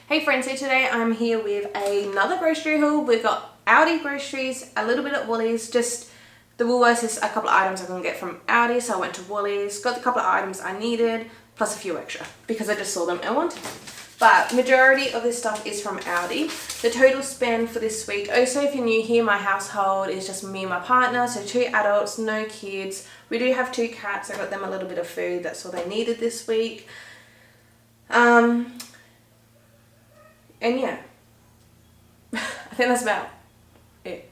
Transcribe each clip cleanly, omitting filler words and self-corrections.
Hey friends, so today I'm here with another grocery haul. We've got Aldi groceries, a little bit at Woolies, just the Woolworths is a couple of items I can get from Aldi, so I went to Woolies, got the couple of items I needed, plus a few extra, because I just saw them and wanted them. But majority of this stuff is from Aldi. The total spend for this week, also if you're new here, my household is just me and my partner, so 2 adults, no kids. We do have 2 cats, I got them a little bit of food, that's all they needed this week. And yeah, I think that's about it.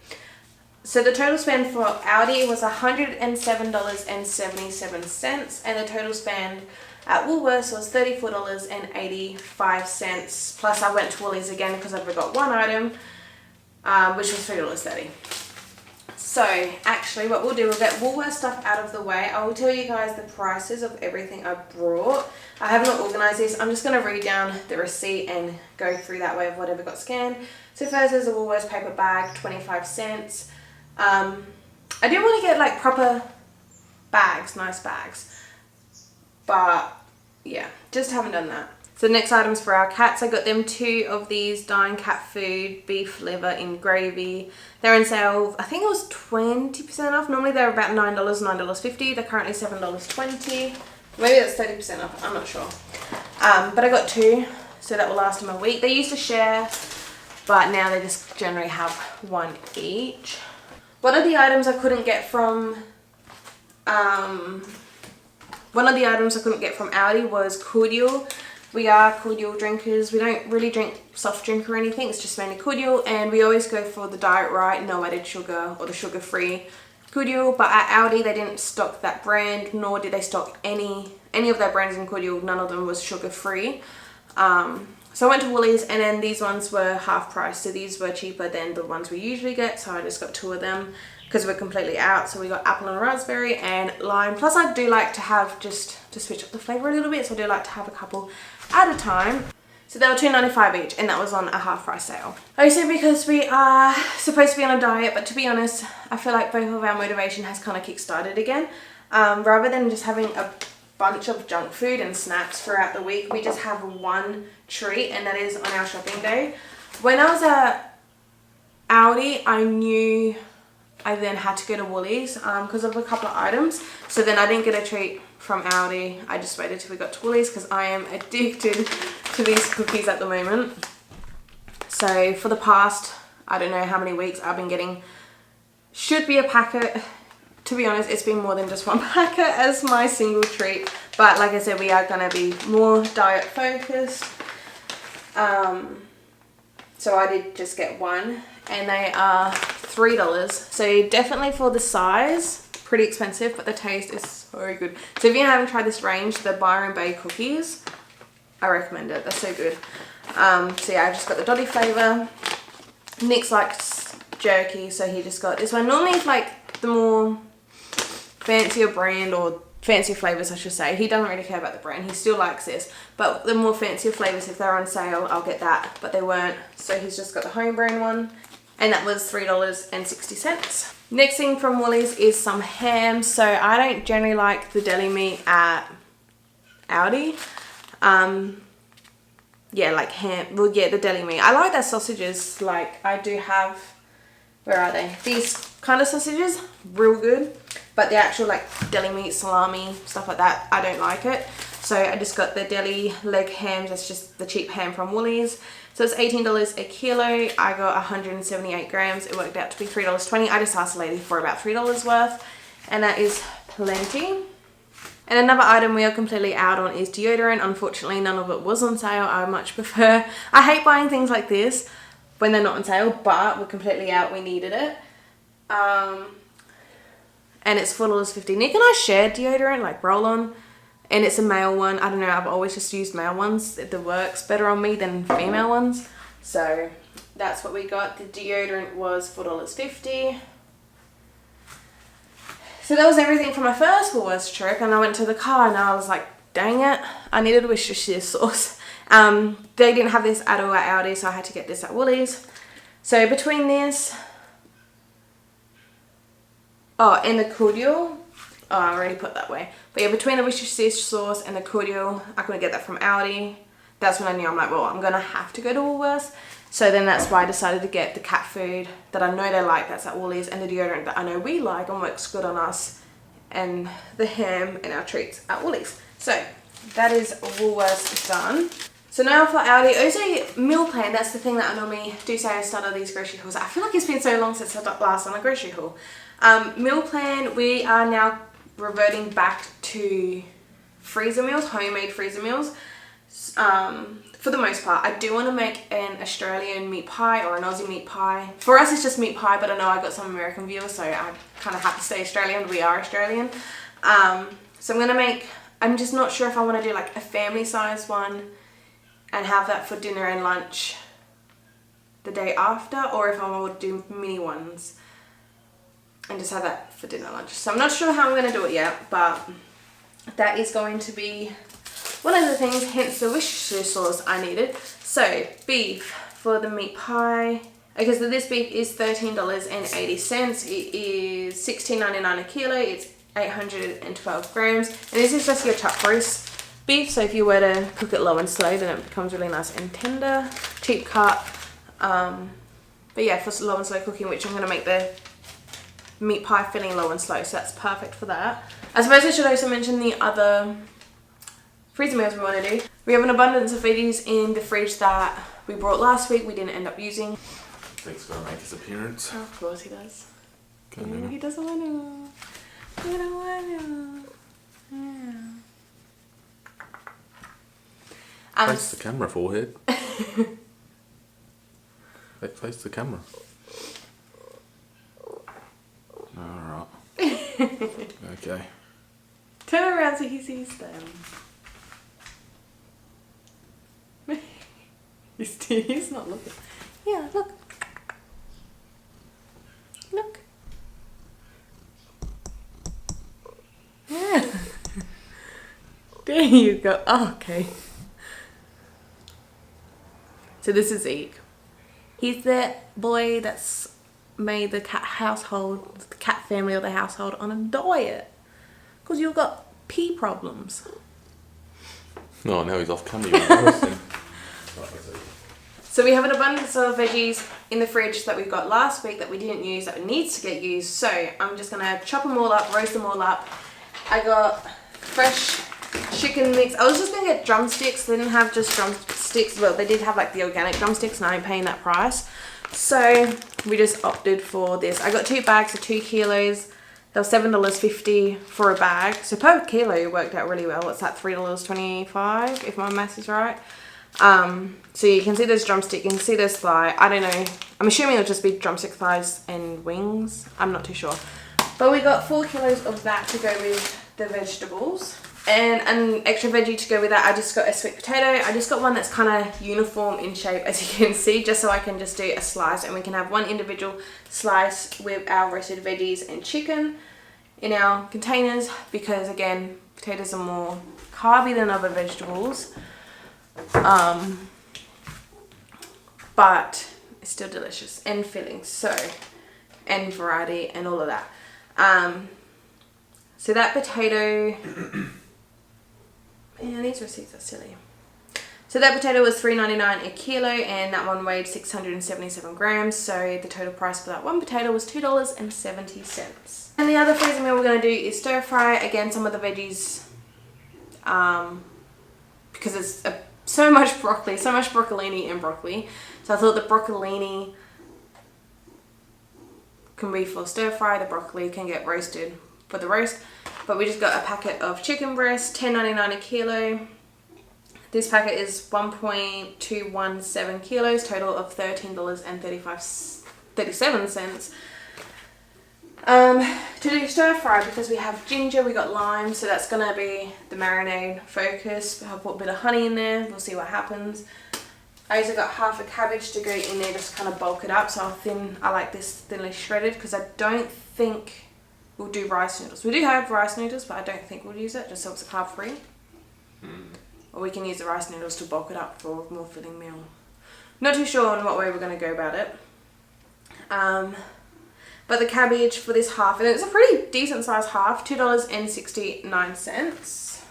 So the total spend for Aldi was $107.77, and the total spend at Woolworths was $34.85. Plus I went to Woolies again because I forgot one item, which was $3.30. So actually what we'll do, we'll get Woolworths stuff out of the way. I will tell you guys the prices of everything I brought. I have not organised this. I'm just going to read down the receipt and go through that way of whatever got scanned. So first there's a Woolworths paper bag, 25 cents. I do want to get like proper bags, nice bags. But yeah, just haven't done that. So the next items for our cats, I got them 2 of these Dying Cat Food beef liver in gravy. They're on sale, I think it was 20% off. Normally they're about $9, $9.50. They're currently $7.20. Maybe that's 30% off, I'm not sure. But I got 2, so that will last them a week. They used to share, but now they just generally have 1 each. One of the items I couldn't get from Aldi was cordial. We are cordial drinkers. We don't really drink soft drink or anything. It's just mainly cordial, and we always go for the diet right, no added sugar, or the sugar-free cordial. But at Aldi, they didn't stock that brand, nor did they stock any of their brands in cordial. None of them was sugar-free. So I went to Woolies, and then these ones were half price. So these were cheaper than the ones we usually get. So I just got 2 of them because we're completely out. So we got apple and raspberry and lime. Plus I do like to have, just to switch up the flavour a little bit, so I do like to have a couple at a time. So they were $2.95 each, and that was on a half price sale. Also because we are supposed to be on a diet, but to be honest, I feel like both of our motivation has kind of kick-started again. Rather than just having a bunch of junk food and snacks throughout the week, we just have one treat, and that is on our shopping day. When I was at Aldi, I knew I then had to go to Woolies because of a couple of items. So then I didn't get a treat from Aldi. I just waited till we got to Woolies because I am addicted to these cookies at the moment. So for the past, I don't know how many weeks, I've been getting, should be a packet. To be honest, it's been more than just 1 packet as my single treat. But like I said, we are going to be more diet focused. So I did just get 1, and they are $3. So definitely for the size, pretty expensive, but the taste is so good. So if you haven't tried this range, the Byron Bay cookies, I recommend it. They're so good. So yeah, I just got the Dotty flavour. Nick's likes jerky, so he just got this one. Normally it's like the more fancier brand, or fancier flavours I should say. He doesn't really care about the brand. He still likes this. But the more fancier flavours, if they're on sale, I'll get that. But they weren't. So he's just got the home brand one. And that was $3.60. Next thing from Woolies is some ham. So I don't generally like the deli meat at Aldi. Yeah, like ham. Well, yeah, the deli meat. I like their sausages. Like I do have, where are they? These kind of sausages, real good. But the actual like deli meat, salami, stuff like that, I don't like it. So I just got the deli leg hams. That's just the cheap ham from Woolies. So it's $18 a kilo. I got 178 grams. It worked out to be $3.20. I just asked the lady for about $3 worth, and that is plenty. And another item we are completely out on is deodorant. Unfortunately, none of it was on sale. I much prefer, I hate buying things like this when they're not on sale, but we're completely out. We needed it. And it's $4.50. Nick and I share deodorant, like roll-on, and it's a male one. I don't know, I've always just used male ones. It works better on me than female ones. So that's what we got. The deodorant was $4.50. So that was everything for my first Woolworths trip, and I went to the car and I was like, dang it, I needed Worcestershire sauce. They didn't have this at all at Aldi, so I had to get this at Woolies. So between this, and the cordial, Oh, I already put that way. But yeah, between the Worcestershire sauce and the cordial, I couldn't get that from Aldi. that's when I knew, I'm like, well, I'm gonna have to go to Woolworths. So then that's why I decided to get the cat food that I know they like, that's at Woolies, and the deodorant that I know we like and works good on us, and the ham and our treats at Woolies. So that is Woolworths done. So now for Aldi, also meal plan, that's the thing that I normally do say I start on these grocery hauls. I feel like it's been so long since I last done a grocery haul. Meal plan, we are now reverting back to freezer meals, homemade freezer meals. For the most part, I do want to make an Australian meat pie or an Aussie meat pie. For us, it's just meat pie, but I know I got some American viewers, so I kind of have to stay Australian. We are Australian. So I'm going to make, I'm just not sure if I want to do like a family size one and have that for dinner and lunch the day after, or if I want to do mini ones and just have that for dinner and lunch. So I'm not sure how I'm going to do it yet, but that is going to be one of the things, hence the Worcestershire sauce I needed. So beef for the meat pie. Okay, so this beef is $13.80. It is $16.99 a kilo. It's 812 grams. And this is just your chuck roast beef. So if you were to cook it low and slow, then it becomes really nice and tender. Cheap cut. But yeah, for low and slow cooking, which I'm going to make the meat pie filling low and slow. So that's perfect for that. I suppose I should also mention the other freezer meals we want to do. We have an abundance of veggies in the fridge that we brought last week. We didn't end up using. Nick's got to make his appearance. Oh, of course he does. No. He doesn't want to. He don't want to. Yeah. Face the camera, forehead. Face the camera. Alright. Okay. Turn around so he sees them. He's not looking. Yeah, look. Look. Yeah. There you go. Oh, okay. So this is Zeke. He's the boy that's made the cat household, the cat family or the household on a diet. Because you've got pee problems. No, now he's off camera. So we have an abundance of veggies in the fridge that we got last week that we didn't use, that needs to get used. So I'm just going to chop them all up, roast them all up. I got fresh chicken mix. I was just going to get drumsticks. They didn't have just drumsticks. Well, they did have like the organic drumsticks and I ain't paying that price. So we just opted for this. I got 2 bags of 2 kilos. They were $7.50 for a bag. So per kilo it worked out really well. What's that, $3.25 if my math is right. So you can see there's drumstick, you can see there's thigh. I don't know. I'm assuming it'll just be drumstick, thighs and wings. I'm not too sure. But we got 4 kilos of that to go with the vegetables. And an extra veggie to go with that, I just got a sweet potato. I just got one that's kind of uniform in shape, as you can see, just so I can just do a slice and we can have one individual slice with our roasted veggies and chicken in our containers, because again, potatoes are more carby than other vegetables. But it's still delicious and filling, so, and variety and all of that. So that potato, man, these receipts are silly. So that potato was $3.99 a kilo and that one weighed 677 grams. So the total price for that one potato was $2.70. And the other freezer meal we're going to do is stir fry. Again, some of the veggies, because it's so much broccolini and broccoli. So I thought the broccolini can be for stir fry, the broccoli can get roasted for the roast. But we just got a packet of chicken breast, $10.99 a kilo. This packet is 1.217 kilos, total of $13.37. To do stir fry, because we have ginger, we got lime, so that's gonna be the marinade focus. I'll put a bit of honey in there, we'll see what happens. I also got half a cabbage to go in there, just kind of bulk it up. So I like this thinly shredded, because I don't think we'll do rice noodles. We do have rice noodles, but I don't think we'll use it, just so it's carb free. Or we can use the rice noodles to bulk it up for a more filling meal. Not too sure on what way we're going to go about it. But the cabbage for this half, and it's a pretty decent size half, $2.69.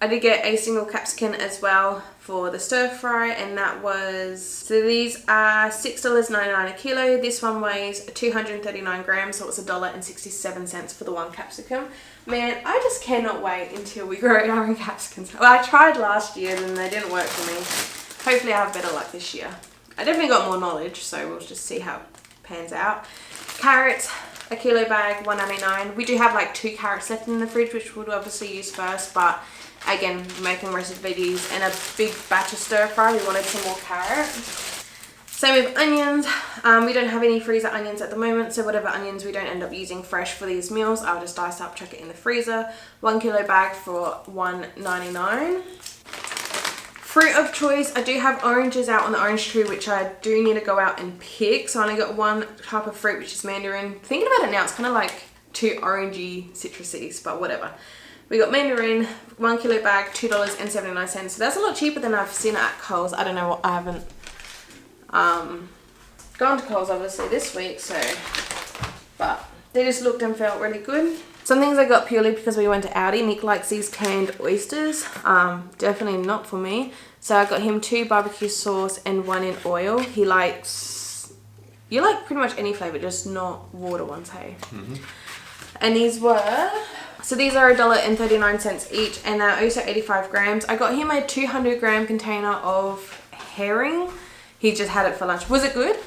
I did get a single capsicum as well for the stir fry, and that was, so these are $6.99 a kilo. This one weighs 239 grams, so it's $1.67 for the one capsicum. Man, I just cannot wait until we grow our own capsicums. Well, I tried last year and they didn't work for me. Hopefully I have better luck this year. I definitely got more knowledge, so we'll just see how it pans out. Carrots, a kilo bag, $1.99. We do have like 2 carrots left in the fridge, which we'll obviously use first, but again, making roasted veggies and a big batch of stir fry, we wanted some more carrot. Same with onions. We don't have any freezer onions at the moment, so whatever onions we don't end up using fresh for these meals, I'll just dice up, chuck it in the freezer. 1 kilo bag for $1.99. Fruit of choice, I do have oranges out on the orange tree, which I do need to go out and pick. So I only got one type of fruit, which is mandarin. Thinking about it now, it's kind of like too orangey, citrusy, but whatever. We got mandarin, 1 kilo bag, $2.79. So that's a lot cheaper than I've seen it at Coles. I don't know what, I haven't gone to Coles obviously this week, so, but they just looked and felt really good. Some things I got purely because we went to Aldi. Nick likes these canned oysters. Definitely not for me. So I got him 2 barbecue sauce and 1 in oil. He likes, you like pretty much any flavour, just not water ones, hey? Mm-hmm. And these were, so these are $1.39 each, and they're also 85 grams. I got him a 200 gram container of herring. He just had it for lunch. Was it good?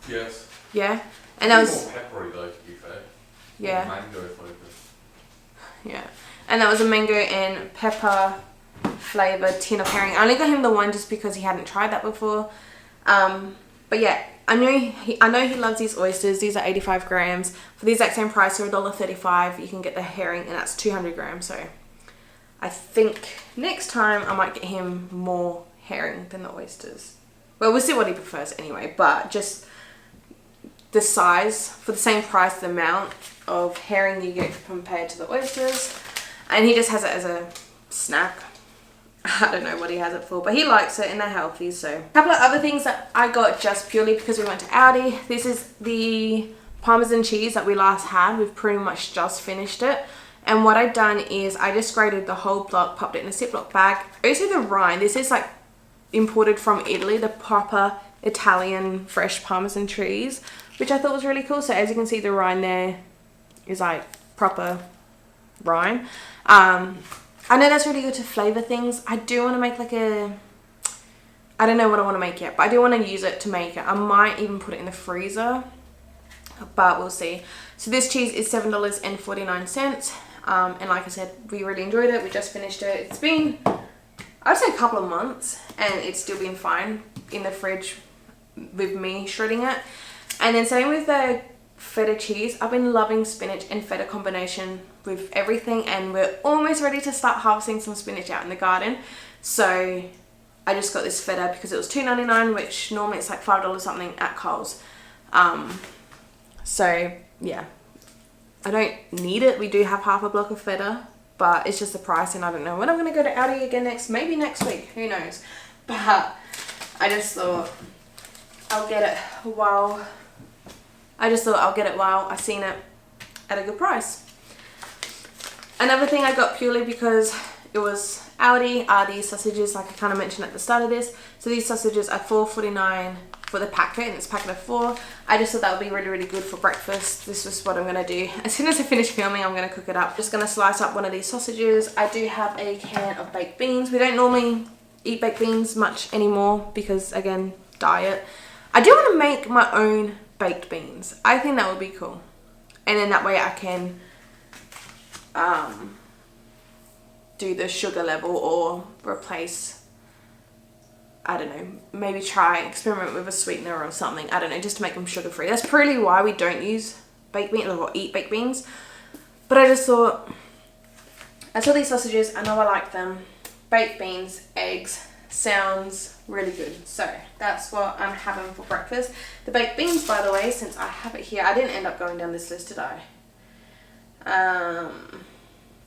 Yes. Yeah. And that was more peppery though, to be fair. Yeah. Mango flavor. Yeah. And that was a mango and pepper flavoured tin of herring. I only got him the one just because he hadn't tried that before. But yeah, I know he loves these oysters. These are 85 grams. For the exact same price, so $1.35, you can get the herring, and that's 200 grams. So I think next time I might get him more herring than the oysters. Well, we'll see what he prefers anyway, but just the size, for the same price, the amount of herring you get compared to the oysters. And he just has it as a snack. I don't know what he has it for, but he likes it and they're healthy. So a couple of other things that I got just purely because we went to Aldi. This is the Parmesan cheese that we last had. We've pretty much just finished it. And what I've done is I just grated the whole block, popped it in a Ziploc bag. Also the rind, this is like imported from Italy, the proper Italian fresh Parmesan cheese, which I thought was really cool. So as you can see, the rind there is like proper rind. I know that's really good to flavour things. I do want to make like a, I don't know what I want to make yet, but I do want to use it to make it. I might even put it in the freezer, but we'll see. So this cheese is $7.49. And like I said, we really enjoyed it. We just finished it. It's been, I'd say a couple of months, and it's still been fine in the fridge with me shredding it. And then same with the feta cheese. I've been loving spinach and feta combination with everything, and we're almost ready to start harvesting some spinach out in the garden. So I just got this feta because it was $2.99, which normally it's like $5 something at Coles. So yeah, I don't need it. We do have half a block of feta, but it's just the price, and I don't know when I'm going to go to Aldi again maybe next week, who knows. But I just thought I'll get it while I seen it at a good price. Another thing I got purely because it was Aldi are these sausages, like I kind of mentioned at the start of this. So these sausages are $4.49 for the packet, and it's a packet of 4. I just thought that would be really, really good for breakfast. This is what I'm going to do. As soon as I finish filming, I'm going to cook it up. Just going to slice up one of these sausages. I do have a can of baked beans. We don't normally eat baked beans much anymore because, again, diet. I do want to make my own baked beans. I think that would be cool. And then that way I can do the sugar level or replace, I don't know, maybe try experiment with a sweetener or something. I don't know, just to make them sugar free. That's probably why we don't use baked beans or eat baked beans. But I just thought, I saw these sausages, I know I like them. Baked beans, eggs, sounds really good. So that's what I'm having for breakfast. The baked beans, by the way, since I have it here, I didn't end up going down this list, did I?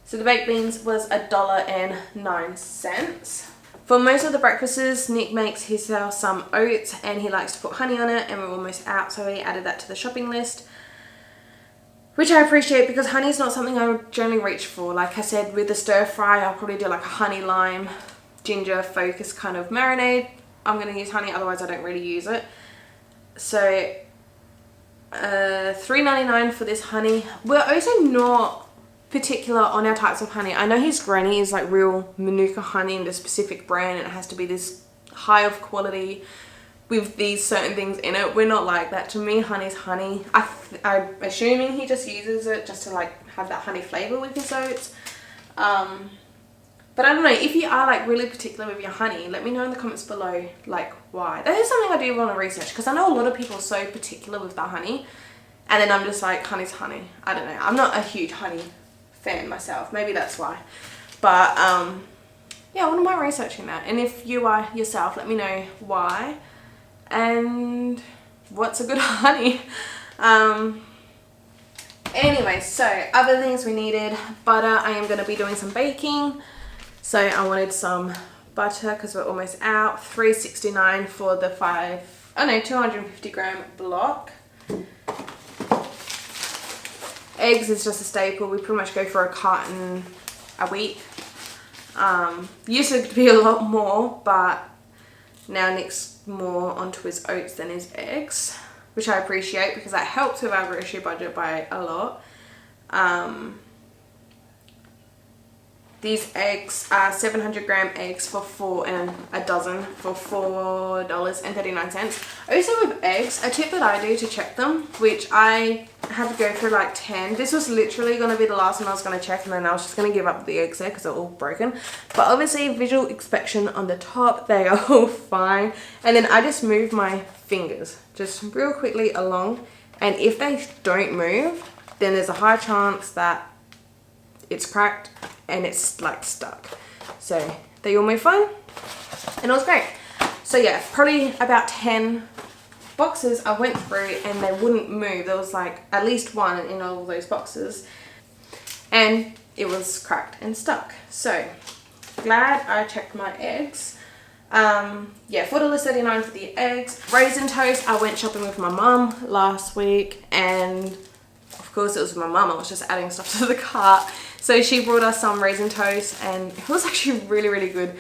So the baked beans was $1.09. For most of the breakfasts, Nick makes himself some oats and he likes to put honey on it, and we're almost out, so he added that to the shopping list. which I appreciate because honey is not something I would generally reach for. Like I said, with the stir fry, I'll probably do like a honey lime ginger focus kind of marinade. I'm going to use honey, otherwise I don't really use it. So $3.99 for this honey. We're also not particular on our types of honey. I know his granny is like real Manuka honey in a specific brand, and it has to be this high of quality with these certain things in it. We're not like that. To me, honey's honey. I'm assuming he just uses it just to like have that honey flavor with his oats. But I don't know, if you are like really particular with your honey, let me know in the comments below like why. That is something I do want to research, because I know a lot of people are so particular with their honey, and then I'm just like, honey's honey. I don't know, I'm not a huge honey fan myself, maybe that's why. But yeah, I wouldn't mind researching that, and if you are yourself, let me know why and what's a good honey. Anyway, so other things we needed: butter. I am going to be doing some baking, so I wanted some butter because we're almost out. $3.69 for the 250 gram block. Eggs is just a staple. We pretty much go for a carton a week. Used to be a lot more, but now Nick's more onto his oats than his eggs, which I appreciate because that helps with our grocery budget by a lot. These eggs are 700 gram eggs for $4 and a dozen for $4.39. Also with eggs, a tip that I do to check them, which I had to go through like 10. This was literally going to be the last one I was going to check, and then I was just going to give up the eggs there because they're all broken. But obviously visual inspection on the top, they are all fine. And then I just move my fingers just real quickly along, and if they don't move, then there's a high chance that it's cracked and it's like stuck. So they all move fine, and it was great. So yeah, probably about 10 boxes I went through and they wouldn't move. There was like at least one in all of those boxes, and it was cracked and stuck. So glad I checked my eggs. Yeah, $4.39 for the eggs. Raisin toast, I went shopping with my mum last week, and of course it was my mum. I was just adding stuff to the cart. So she brought us some raisin toast, and it was actually really, really good.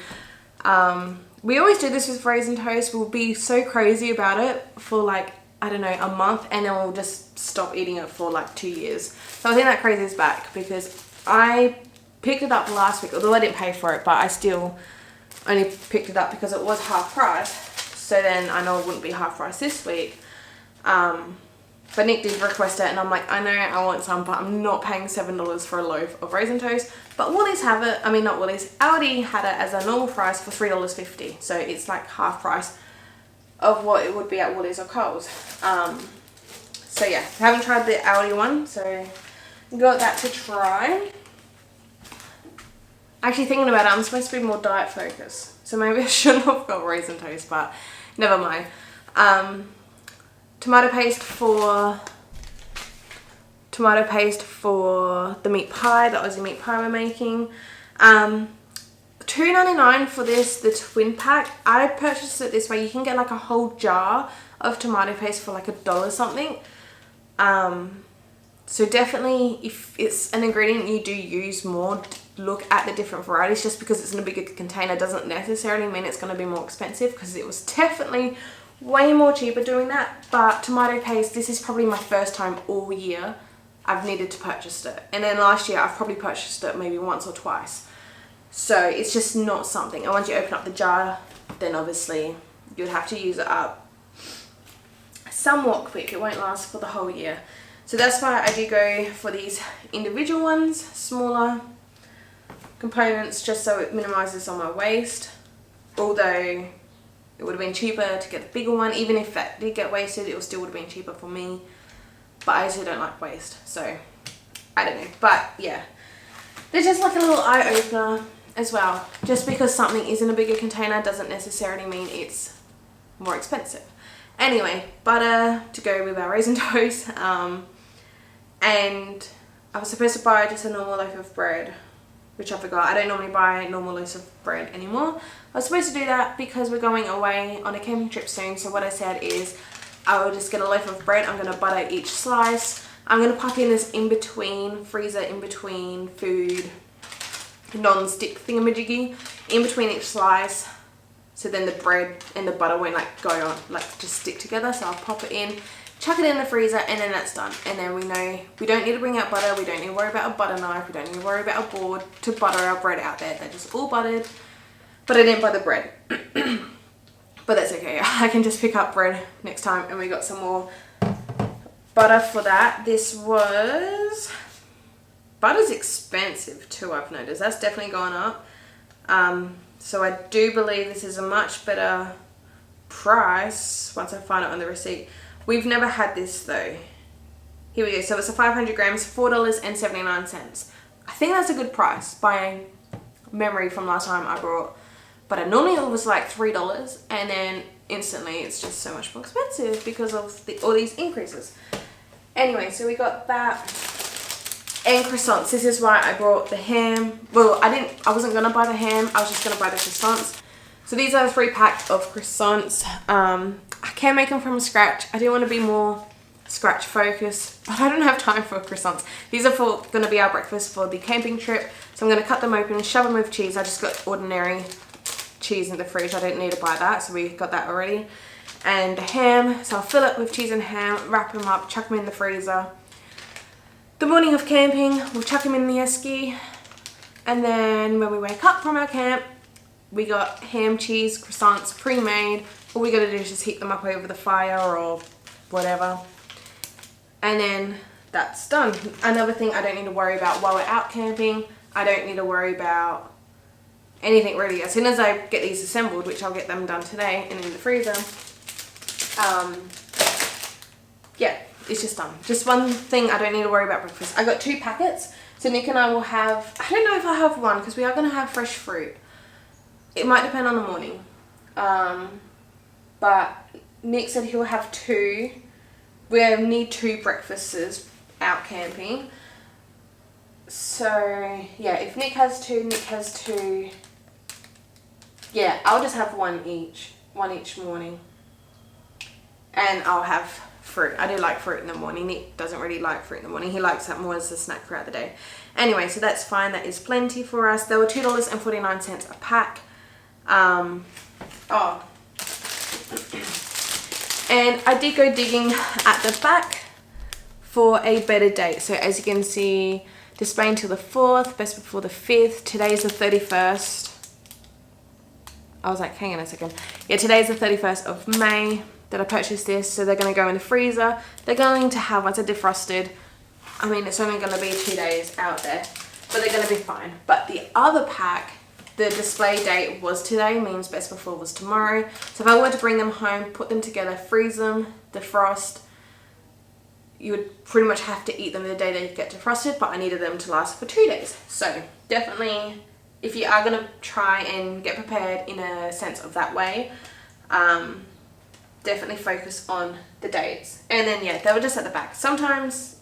We always do this with raisin toast. We'll be so crazy about it for like, I don't know, a month, and then we'll just stop eating it for like 2 years. So I think that crazy is back, because I picked it up last week, although I didn't pay for it, but I still only picked it up because it was half price. So then I know it wouldn't be half price this week. But Nick did request it, and I'm like, I know I want some, but I'm not paying $7 for a loaf of raisin toast. But Woolies have it, I mean not Woolies, Aldi had it as a normal price for $3.50. So it's like half price of what it would be at Woolies or Coles. So yeah, I haven't tried the Aldi one, so got that to try. Actually thinking about it, I'm supposed to be more diet focused, so maybe I shouldn't have got raisin toast, but never mind. Tomato paste for the meat pie, the Aussie meat pie we're making. $2.99 for this, the twin pack. I purchased it this way. You can get like a whole jar of tomato paste for like $1 something. So definitely, if it's an ingredient you do use more, look at the different varieties. Just because it's in a bigger container doesn't necessarily mean it's going to be more expensive, because it was definitely way more cheaper doing that. But tomato paste, this is probably my first time all year I've needed to purchase it, and then last year I've probably purchased it maybe once or twice. So it's just not something, and once you open up the jar, then obviously you'd have to use it up somewhat quick. It won't last for the whole year. So that's why I do go for these individual ones, smaller components, just so it minimizes on my waste. Although it would have been cheaper to get the bigger one. Even if that did get wasted, it still would have been cheaper for me. But I also don't like waste, so I don't know. But yeah, they're just like a little eye-opener as well. Just because something is in a bigger container doesn't necessarily mean it's more expensive. Anyway, butter to go with our raisin toast. And I was supposed to buy just a normal loaf of bread, which I forgot. I don't normally buy normal loaves of bread anymore. I was supposed to do that because we're going away on a camping trip soon. So what I said is I will just get a loaf of bread. I'm going to butter each slice. I'm going to pop in this in between, freezer in between food, non-stick thingamajiggy, in between each slice. So then the bread and the butter won't like go on, like just stick together. So I'll pop it in, chuck it in the freezer, and then that's done. And then we know we don't need to bring out butter. We don't need to worry about a butter knife. We don't need to worry about a board to butter our bread out there. They're just all buttered. But I didn't buy the bread. But that's okay. I can just pick up bread next time. And we got some more butter for that. This was... Butter's expensive too, I've noticed. That's definitely gone up. So I do believe this is a much better price once I find it on the receipt. We've never had this though. Here we go. So it's a 500 grams, $4.79. I think that's a good price by memory from last time I brought. But normally it was like $3, and then instantly it's just so much more expensive because of all these increases. Anyway, so we got that. And croissants. This is why I brought the ham. Well, I wasn't gonna buy the ham. I was just gonna buy the croissants. So these are the 3-pack of croissants. I can make them from scratch. I do want to be more scratch focused, but I don't have time for croissants. These are gonna be our breakfast for the camping trip. So I'm gonna cut them open and shove them with cheese. I just got ordinary cheese in the fridge. I don't need to buy that, so we got that already. And the ham. So I'll fill it with cheese and ham, wrap them up, chuck them in the freezer. The morning of camping, we'll chuck them in the esky, and then when we wake up from our camp, we got ham, cheese, croissants pre-made. All we gotta do is just heat them up over the fire or whatever, and then that's done. Another thing I don't need to worry about while we're out camping, I don't need to worry about anything really. As soon as I get these assembled, which I'll get them done today and in the freezer, yeah. It's just done. Just one thing I don't need to worry about breakfast. I got 2 packets. So Nick and I will have, I don't know if I have one because we are going to have fresh fruit. It might depend on the morning. But Nick said he'll have 2. We need 2 breakfasts out camping. So yeah, if Nick has 2, Nick has 2. Yeah, I'll just have one each morning. And I'll have fruit. I do like fruit in the morning. Nick doesn't really like fruit in the morning. He likes that more as a snack throughout the day. Anyway, so that's fine. That is plenty for us. They were $2.49 a pack. And I did go digging at the back for a better date. So as you can see, display until the 4th, best before the 5th. Today's the 31st. I was like, hang on a second. Yeah, today's the 31st of May that I purchased this. So they're going to go in the freezer. They're going to have, once they're defrosted, I mean, it's only going to be 2 days out there, but they're going to be fine. But the other pack, the display date was today, means best before was tomorrow. So if I were to bring them home, put them together, freeze them, defrost, you would pretty much have to eat them the day they get defrosted, but I needed them to last for 2 days. So definitely, if you are going to try and get prepared in a sense of that way, definitely focus on the dates. And then yeah, they were just at the back. Sometimes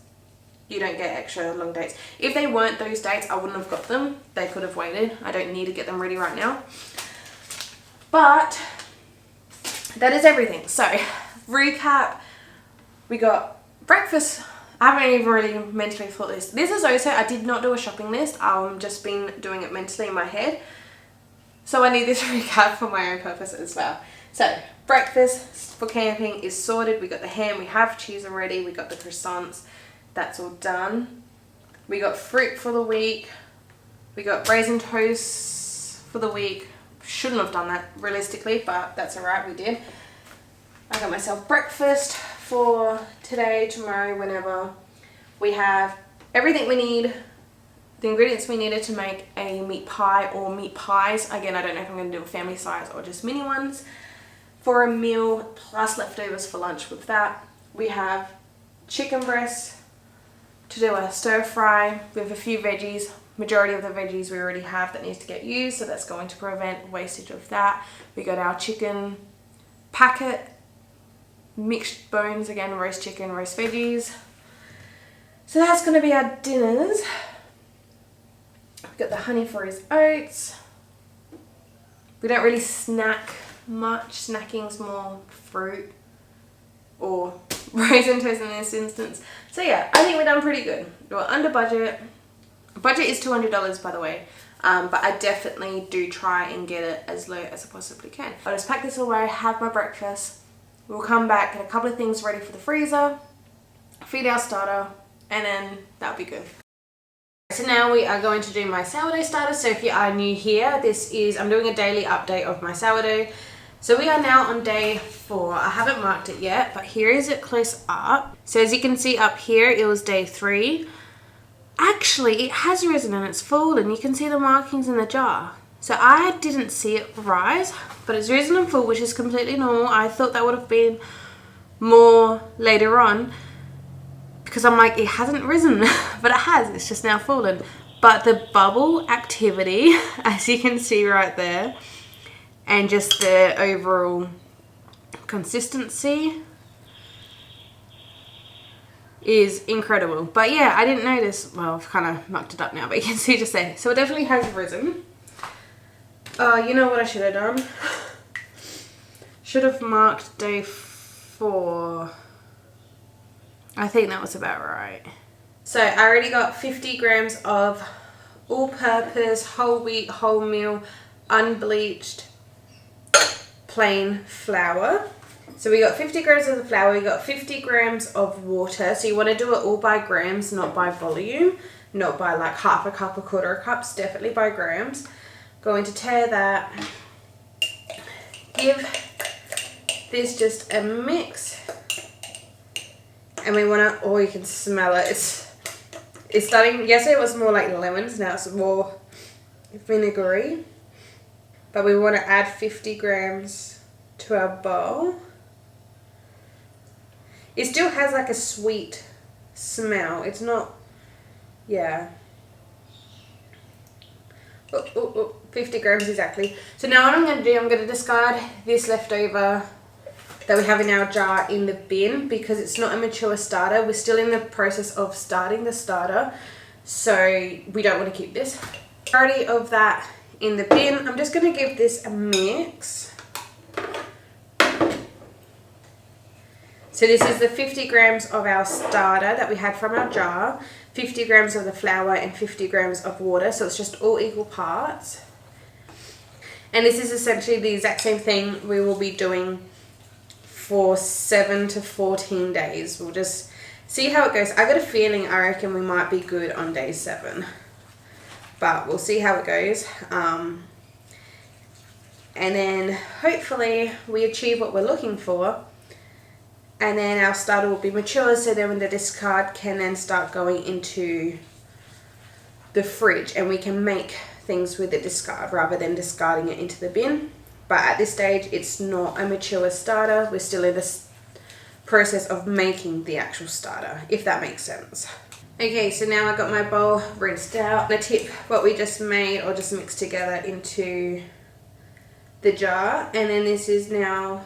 you don't get extra long dates. If they weren't those dates, I wouldn't have got them. They could have waited. I don't need to get them ready right now. But that is everything. So recap, we got breakfast. I haven't even really mentally thought this. This is also, I did not do a shopping list. I've just been doing it mentally in my head. So I need this recap for my own purpose as well. So breakfast for camping is sorted. We got the ham, we have cheese already, we got the croissants. That's all done. We got fruit for the week. We got raisin toast for the week. Shouldn't have done that realistically, but that's alright, we did. I got myself breakfast for today, tomorrow, whenever. We have everything we need, the ingredients we needed to make a meat pie or meat pies. Again, I don't know if I'm going to do a family size or just mini ones. For a meal, plus leftovers for lunch with that. We have chicken breasts to do a stir fry with a few veggies. Majority of the veggies we already have that needs to get used, so that's going to prevent wastage of that. We got our chicken packet, mixed bones again, roast chicken, roast veggies. So that's going to be our dinners. We've got the honey for his oats. We don't really snack much. Snacking's more fruit or raisin toast in this instance. So yeah, I think we're done pretty good. We're under budget. Budget is $200 by the way. But I definitely do try and get it as low as I possibly can. I'll just pack this away, have my breakfast. We'll come back, get a couple of things ready for the freezer, feed our starter, and then that'll be good. So now we are going to do my sourdough starter. So if you are new here, I'm doing a daily update of my sourdough. So we are now on day 4. I haven't marked it yet, but here is it close up. So as you can see up here, it was day 3. Actually, it has risen and it's fallen. You can see the markings in the jar. So I didn't see it rise, but it's risen and full, which is completely normal. I thought that would have been more later on because I'm like, it hasn't risen, but it has. It's just now fallen. But the bubble activity, as you can see right there, and just the overall consistency is incredible. But yeah, I didn't notice. Well, I've kind of mucked it up now, but you can see just there. So it definitely has risen. You know what I should have done? Should have marked day 4. I think that was about right. So I already got 50 grams of all-purpose, whole wheat, wholemeal, unbleached, plain flour. So we got 50 grams of the flour, we got 50 grams of water. So you want to do it all by grams, not by volume, not by like half a cup or quarter a cup, definitely by grams. Going to tear that, give this just a mix, and we want to, oh, you can smell it, it's starting, yesterday it was more like lemons, now it's more vinegary, but we want to add 50 grams to our bowl. It still has like a sweet smell, it's not, yeah. 50 grams exactly. So now what I'm going to do, I'm going to discard this leftover that we have in our jar in the bin because it's not a mature starter. We're still in the process of starting the starter, so we don't want to keep this. Majority of that in the bin. I'm just going to give this a mix. So this is the 50 grams of our starter that we had from our jar, 50 grams of the flour and 50 grams of water. So it's just all equal parts. And this is essentially the exact same thing we will be doing for 7 to 14 days. We'll just see how it goes. I got a feeling, I reckon we might be good on day 7. But we'll see how it goes. And then hopefully we achieve what we're looking for. And then our starter will be mature, so then when the discard can then start going into the fridge and we can make things with the discard rather than discarding it into the bin. But at this stage, it's not a mature starter. We're still in this process of making the actual starter, if that makes sense. Okay, so now I've got my bowl rinsed out. I'm gonna tip what we just made or just mixed together into the jar. And then this is now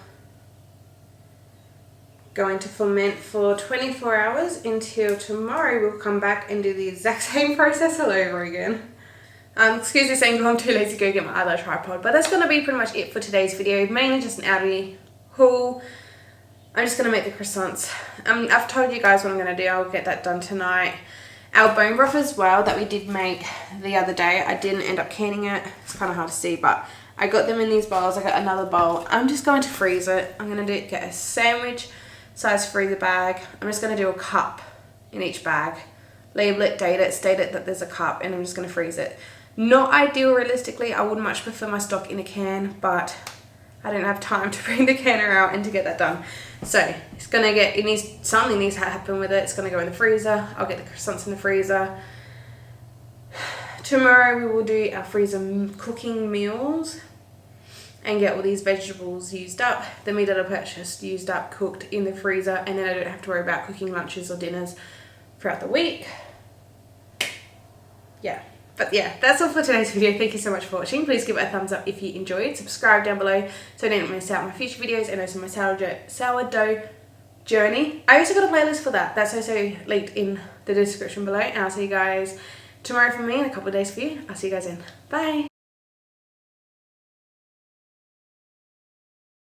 going to ferment for 24 hours until tomorrow. We'll come back and do the exact same process all over again. Excuse me saying I'm too lazy to go get my other tripod, but that's going to be pretty much it for today's video. Mainly just an Aldi haul. I'm just going to make the croissants. I've told you guys what I'm going to do. I'll get that done tonight. Our bone broth as well that we did make the other day, I didn't end up canning it. It's kind of hard to see, but I got them in these bowls. I got another bowl. I'm just going to freeze it. I'm going to get a sandwich size freezer bag. I'm just going to do a cup in each bag, label it, date it, state it that there's a cup, and I'm just going to freeze it. Not ideal realistically. I would much prefer my stock in a can, but I don't have time to bring the canner out and to get that done. So it's going to get, something needs to happen with it. It's going to go in the freezer. I'll get the croissants in the freezer. Tomorrow we will do our freezer cooking meals and get all these vegetables used up, the meat that I purchased used up, cooked in the freezer, and then I don't have to worry about cooking lunches or dinners throughout the week. Yeah, but yeah, that's all for today's video. Thank you so much for watching. Please give it a thumbs up if you enjoyed. Subscribe down below so you don't miss out on my future videos and also my sourdough journey. I also got a playlist for that. That's also linked in the description below. And I'll see you guys tomorrow for me and a couple of days for you. I'll see you guys then. Bye.